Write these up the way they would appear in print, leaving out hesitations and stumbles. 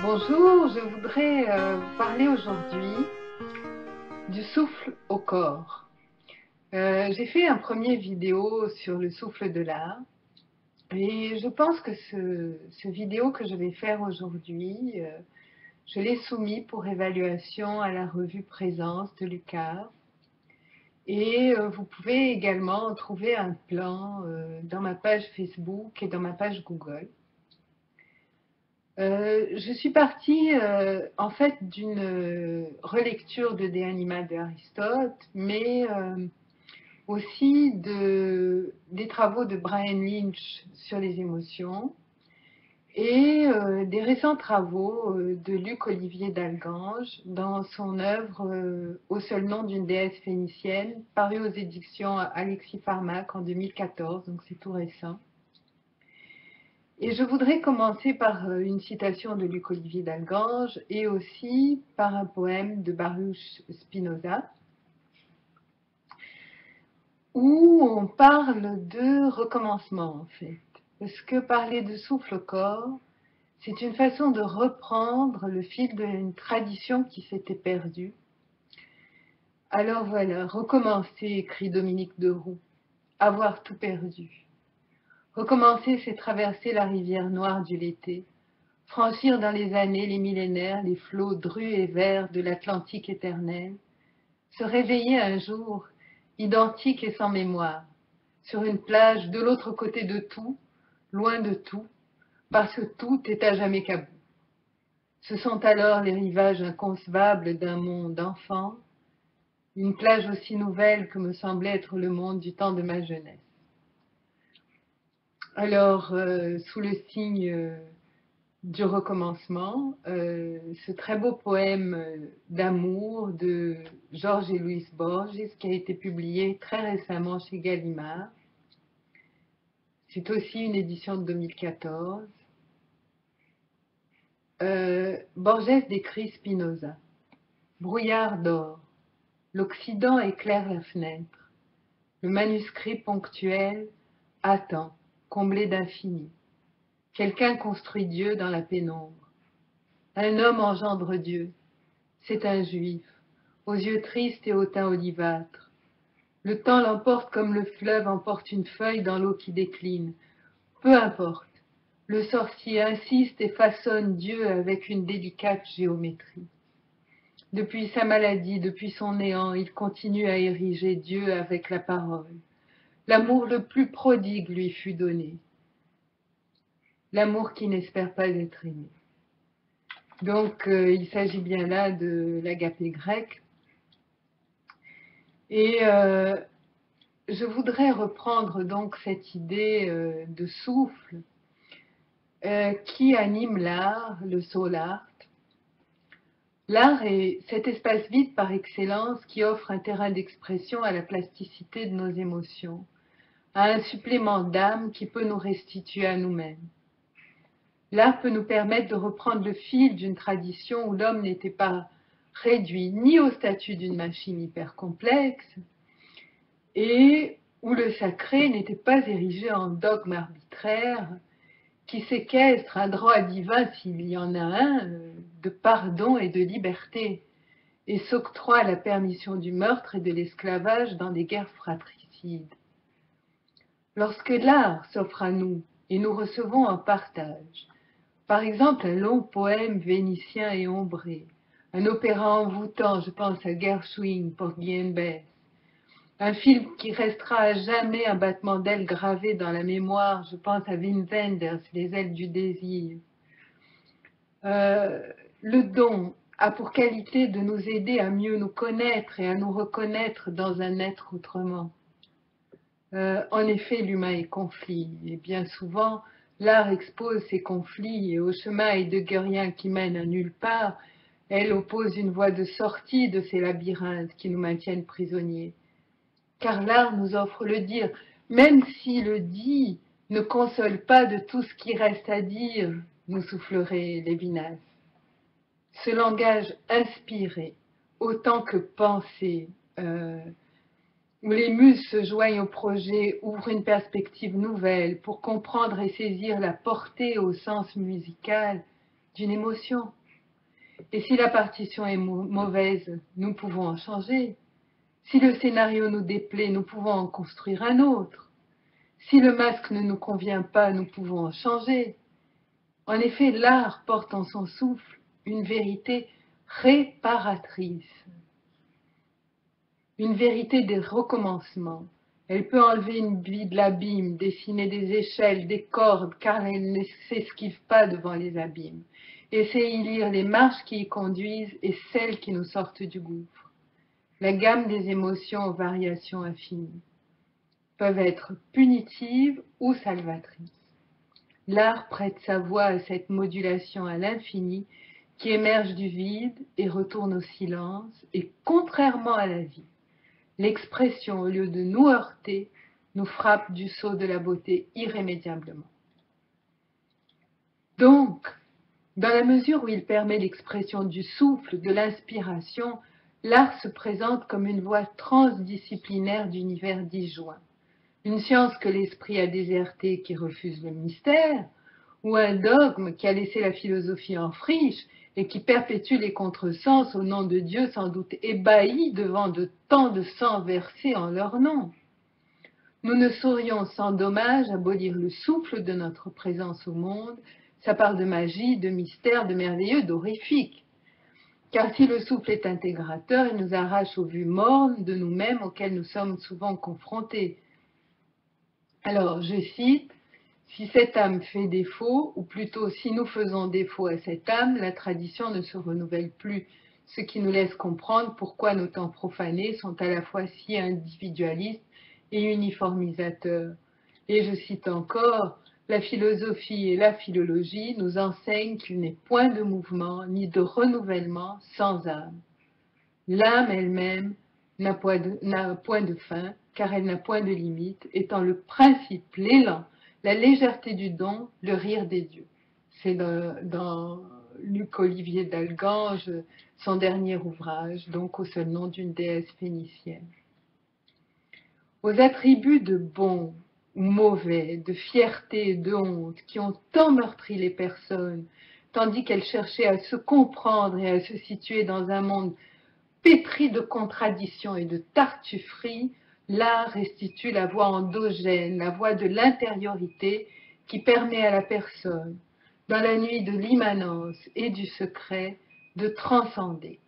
Bonjour, je voudrais vous parler aujourd'hui du souffle au corps. J'ai fait un premier vidéo sur le souffle de l'art et je pense que ce vidéo que je vais faire aujourd'hui, je l'ai soumis pour évaluation à la revue Présence de l'UQAR. Et vous pouvez également trouver un plan dans ma page Facebook et dans ma page Google. Je suis partie en fait d'une relecture de De Anima d'Aristote, mais aussi des travaux de Brian Lynch sur les émotions et des récents travaux de Luc Olivier d'Algange dans son œuvre Au seul nom d'une déesse phénicienne, paru aux éditions Alexis Pharmac en 2014, donc c'est tout récent. Et je voudrais commencer par une citation de Luc Olivier d'Algange et aussi par un poème de Baruch Spinoza, où on parle de recommencement en fait. Parce que parler de souffle au corps, c'est une façon de reprendre le fil d'une tradition qui s'était perdue. Alors voilà, recommencer, écrit Dominique Deroux, avoir tout perdu. Recommencer, c'est traverser la rivière noire du Lété, franchir dans les années, les millénaires, les flots drus et verts de l'Atlantique éternel, se réveiller un jour, identique et sans mémoire, sur une plage de l'autre côté de tout, loin de tout, parce que tout est à jamais qu'à bout. Ce sont alors les rivages inconcevables d'un monde d'enfants, une plage aussi nouvelle que me semblait être le monde du temps de ma jeunesse. Alors, sous le signe du recommencement, ce très beau poème d'amour de Jorge Luis Borges qui a été publié très récemment chez Gallimard. C'est aussi une édition de 2014. Borges décrit Spinoza. Brouillard d'or, l'Occident éclaire la fenêtre. Le manuscrit ponctuel attend, comblé d'infini. Quelqu'un construit Dieu dans la pénombre. Un homme engendre Dieu. C'est un juif, aux yeux tristes et au teint olivâtre. Le temps l'emporte comme le fleuve emporte une feuille dans l'eau qui décline. Peu importe. Le sorcier insiste et façonne Dieu avec une délicate géométrie. Depuis sa maladie, depuis son néant, il continue à ériger Dieu avec la parole. L'amour le plus prodigue lui fut donné. L'amour qui n'espère pas être aimé. Donc, il s'agit bien là de l'agapé grec. Et je voudrais reprendre donc cette idée de souffle qui anime l'art, le soul art. L'art est cet espace vide par excellence qui offre un terrain d'expression à la plasticité de nos émotions, à un supplément d'âme qui peut nous restituer à nous-mêmes. L'art peut nous permettre de reprendre le fil d'une tradition où l'homme n'était pas réduit ni au statut d'une machine hyper complexe et où le sacré n'était pas érigé en dogme arbitraire qui séquestre un droit divin, s'il y en a un, de pardon et de liberté, et s'octroie la permission du meurtre et de l'esclavage dans des guerres fratricides. Lorsque l'art s'offre à nous et nous recevons en partage, par exemple un long poème vénitien et ombré, un opéra envoûtant, je pense à Gershwin pour Bess, un film qui restera à jamais un battement d'ailes gravé dans la mémoire, je pense à Wim Wenders, Les ailes du désir. Le don a pour qualité de nous aider à mieux nous connaître et à nous reconnaître dans un être autrement. En effet, l'humain est conflit, et bien souvent, l'art expose ces conflits, et au chemin heideggérien qui mène à nulle part, elle oppose une voie de sortie de ces labyrinthes qui nous maintiennent prisonniers. Car l'art nous offre le dire, même si le dit ne console pas de tout ce qui reste à dire, nous soufflerait Lévinas. Ce langage inspiré, autant que pensé, où les muses se joignent au projet, ouvre une perspective nouvelle pour comprendre et saisir la portée au sens musical, d'une émotion. Et si la partition est mauvaise, nous pouvons en changer. Si le scénario nous déplaît, nous pouvons en construire un autre. Si le masque ne nous convient pas, nous pouvons en changer. En effet, l'art porte en son souffle une vérité réparatrice, une vérité des recommencements. Elle peut enlever une vie de l'abîme, dessiner des échelles, des cordes, car elle ne s'esquive pas devant les abîmes. Et c'est y lire les marches qui y conduisent et celles qui nous sortent du gouffre. La gamme des émotions aux variations infinies peuvent être punitives ou salvatrices. L'art prête sa voix à cette modulation à l'infini qui émerge du vide et retourne au silence, et contrairement à la vie, l'expression, au lieu de nous heurter, nous frappe du sceau de la beauté irrémédiablement. Donc, dans la mesure où il permet l'expression du souffle, de l'inspiration, l'art se présente comme une voie transdisciplinaire d'univers disjoint. Une science que l'esprit a désertée qui refuse le mystère, ou un dogme qui a laissé la philosophie en friche et qui perpétue les contresens au nom de Dieu sans doute ébahis devant de tant de sang versé en leur nom. Nous ne saurions sans dommage abolir le souffle de notre présence au monde, sa part de magie, de mystère, de merveilleux, d'horrifique. Car si le souffle est intégrateur, il nous arrache aux vues mornes de nous-mêmes auxquelles nous sommes souvent confrontés. Alors, je cite, « Si cette âme fait défaut, ou plutôt si nous faisons défaut à cette âme, la tradition ne se renouvelle plus, ce qui nous laisse comprendre pourquoi nos temps profanés sont à la fois si individualistes et uniformisateurs. » Et je cite encore, « La philosophie et la philologie nous enseignent qu'il n'est point de mouvement ni de renouvellement sans âme. L'âme elle-même n'a point de fin, car elle n'a point de limite, étant le principe, l'élan, la légèreté du don, le rire des dieux. » C'est dans Luc Olivier d'Algange, son dernier ouvrage, donc au seul nom d'une déesse phénicienne. Aux attributs de bon ou mauvais, de fierté et de honte, qui ont tant meurtri les personnes, tandis qu'elles cherchaient à se comprendre et à se situer dans un monde pétri de contradictions et de tartufferies, l'art restitue la voix endogène, la voix de l'intériorité qui permet à la personne, dans la nuit de l'immanence et du secret, de transcender.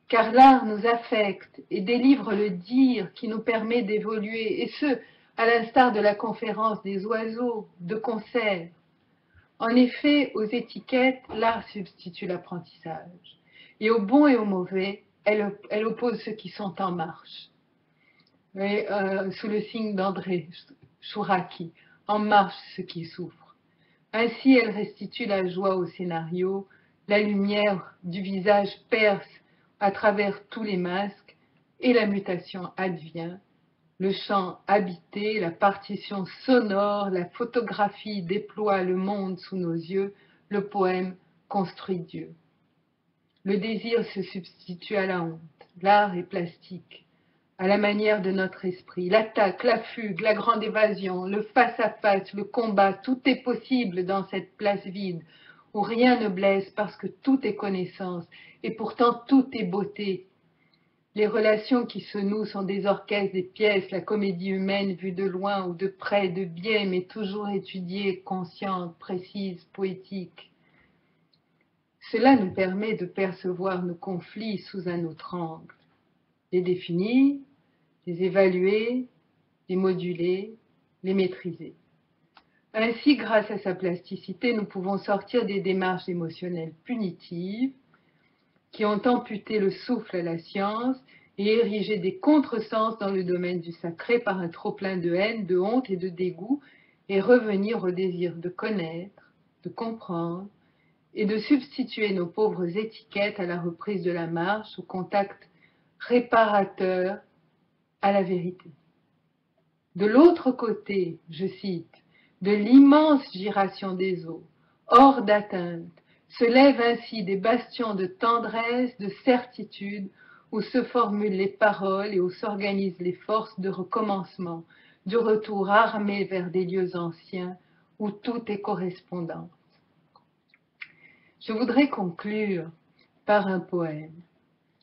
Car l'art nous affecte et délivre le dire qui nous permet d'évoluer, et ce, à l'instar de la conférence des oiseaux, de concert. En effet, aux étiquettes, l'art substitue l'apprentissage. Et au bon et au mauvais, elle oppose ceux qui sont en marche. Et, sous le signe d'André Chouraki, en marche ceux qui souffrent. Ainsi, elle restitue la joie au scénario, la lumière du visage perce à travers tous les masques, et la mutation advient. Le chant habité, la partition sonore, la photographie déploie le monde sous nos yeux, le poème construit Dieu. Le désir se substitue à la honte, l'art est plastique, à la manière de notre esprit. L'attaque, la fugue, la grande évasion, le face-à-face, le combat, tout est possible dans cette place vide, où rien ne blesse parce que tout est connaissance, et pourtant tout est beauté. Les relations qui se nouent sont des orchestres, des pièces, la comédie humaine vue de loin ou de près, de biais, mais toujours étudiée, consciente, précise, poétique. Cela nous permet de percevoir nos conflits sous un autre angle, les définir, les évaluer, les moduler, les maîtriser. Ainsi, grâce à sa plasticité, nous pouvons sortir des démarches émotionnelles punitives qui ont amputé le souffle à la science et érigé des contresens dans le domaine du sacré par un trop-plein de haine, de honte et de dégoût, et revenir au désir de connaître, de comprendre, et de substituer nos pauvres étiquettes à la reprise de la marche, au contact réparateur à la vérité. De l'autre côté, je cite, de l'immense giration des eaux, hors d'atteinte, se lèvent ainsi des bastions de tendresse, de certitude, où se formulent les paroles et où s'organisent les forces de recommencement, du retour armé vers des lieux anciens, où tout est correspondance. Je voudrais conclure par un poème.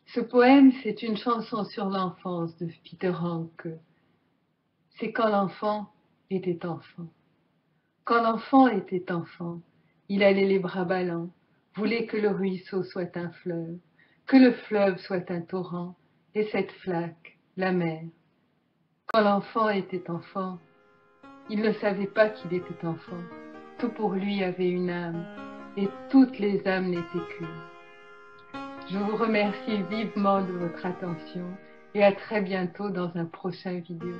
Ce poème, c'est une chanson sur l'enfance de Peter Hanke. C'est quand l'enfant était enfant. Quand l'enfant était enfant, il allait les bras ballants, voulait que le ruisseau soit un fleuve, que le fleuve soit un torrent, et cette flaque, la mer. Quand l'enfant était enfant, il ne savait pas qu'il était enfant. Tout pour lui avait une âme, et toutes les âmes n'étaient qu'une. Je vous remercie vivement de votre attention et à très bientôt dans un prochain vidéo.